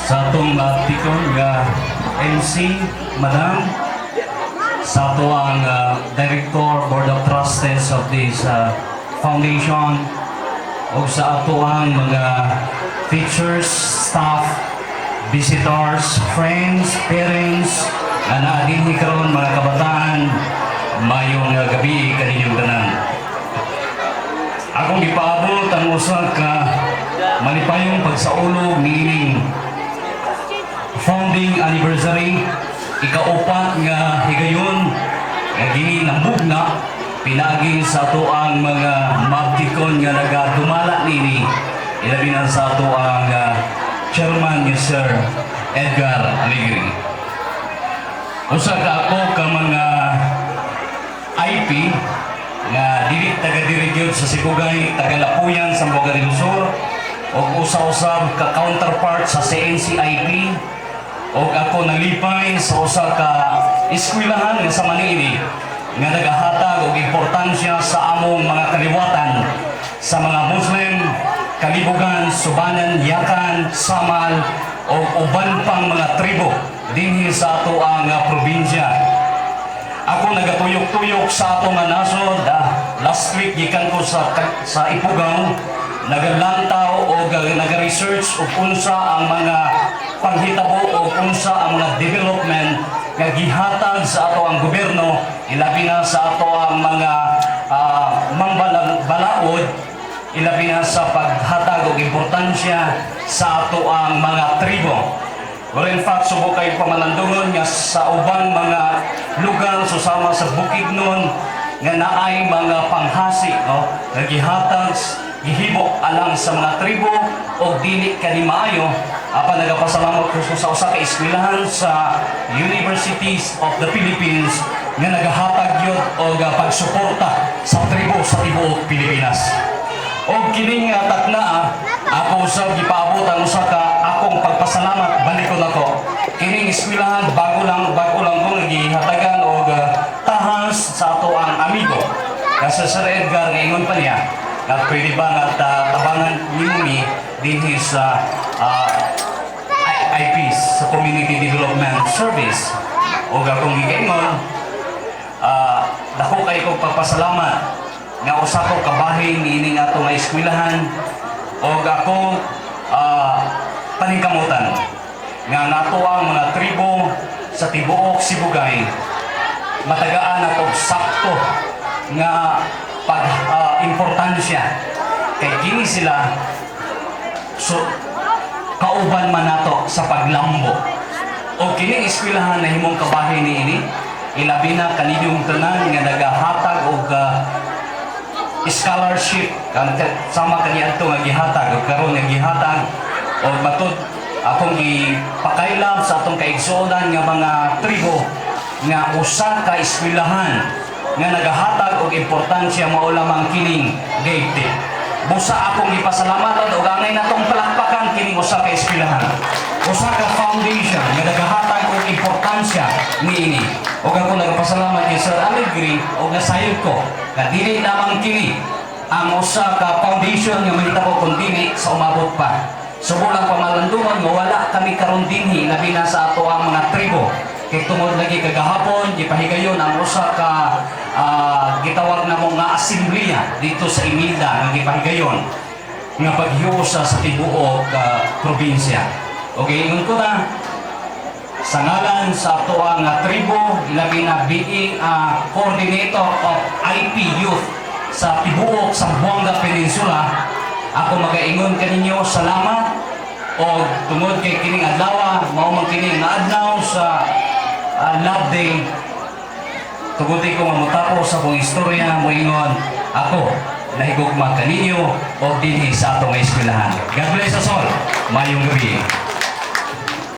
sa atong tikon nga MC, Madam, sa ato ang Director, Board of Trustees of this foundation, o sa ato ang mga teachers, staff, visitors, friends, parents, na naadinhi karon mga kabataan, mayong gabi kaninyong tanan. Akong ipaabot ang usa ka malipayong pagsaulog niining founding anniversary, ikaupat nga higayon nga gini nambugna pinagi sa ato ang mga magtikon nga nagadumala nini, ilabi na sa ato ang chairman ni Sir Edgar Aligre. Usa ka ako ka mga IP nga dili taga-diri sa Sibugay, taga-Lapuyan sa Boga del Sur, o usa-usab ka counterpart sa CNCIP, o ako nalipay sa usa ka eskwelahan nga sa Manili nga nagahatag og importansya sa among mga kaliwatan sa mga Muslim, Kalibugan, Subanan, Yakan, Samal o uban pang mga tribo dinhi sa ato ang probinsya. Ako nagatuyok-tuyok sa ato nga nasod. Last week gikan ko sa Ipugaw, nagalantaw o nagaresearch o unsa ang mga panghitabo o unsa ang mga development nga gihatag sa ato ang gobyerno, ilabi na sa ato ang mga mangbalaod, ilabi na sa paghatag og importansya sa ato ang mga tribo. Well, in fact, subok kayo pamalandungon nga sa ubang mga lugar susama sa Bukidnon nga naay mga panghasi, no? Nagihatag, gihibok alang sa mga tribo o dili kanimaayo. Apan nagapasalamat ko sa usa ka eskwelahan sa Universities of the Philippines nga nagahatag yun o pagsuporta sa tribo sa tibuok Pilipinas. O kining tatna, ako sa gipaabot ang usa ka akong pagpasalamat, balikon ako. Kining eskwelahan bago lang ko nagihatagan og tahas sa ato ang amigo. Kasi Sir Edgar ngayon pa niya, na pwede ba nga tabangan nimi dinhi sa IPs, sa Community Development Service. O akong gigaingon, dako kay kong pagpasalamat nga usa ko kabahin niining ato nga eskwelahan, o ako paningkamutan nga nato ang mga tribo sa tibuok Sibugay matagaan nato sakto nga importansya kay kini sila kauban man nato sa paglambo. O kini eskwelahan na himong kabahin niini, ilabi na kaninyong tanan nga nagahatag og scholarship sama kaniadto nga gihatag o karon nga gihatag o matud akong gipakailam sa atong kaigsuonan nga mga tribo nga usa ka eskwelahan nga nagahatag og importansya mao lamang kining gate. Busa akong gipasalamatan og angay natong palakpakan kining usa ka eskwelahan, usa ka foundation nga nagahatag og importansya niini. Og ako nagpasalamat kay Sir Aligre og nasayod ko nga dili lamang kini ang usa ka foundation nga mahitabo kun dili sa umabot pa. Subo lang pamalandungan nga wala kami karon dinhi labi na sa ato ang mga tribo. Kay tungod lagi kagahapon gipahigayon ang usa ka gitawag na mo nga assemblea dito sa Imilda nga gipahigayon nga paghiusa sa tibuok probinsya. Okay, ingon ko na sa ngalan sa ato ang tribo, ilabi na being coordinator of IP Youth sa tibuok Zamboanga Peninsula, ako magaingon kaninyo salamat o tungod kay kining adlaw mao man kini nga adlaw sa Love Day. Tungod ko nga matapos sa akong istorya moingon ako nahigugma kaninyo o dinhi sa atong eskwelahan. God bless us all. Mayong gabi.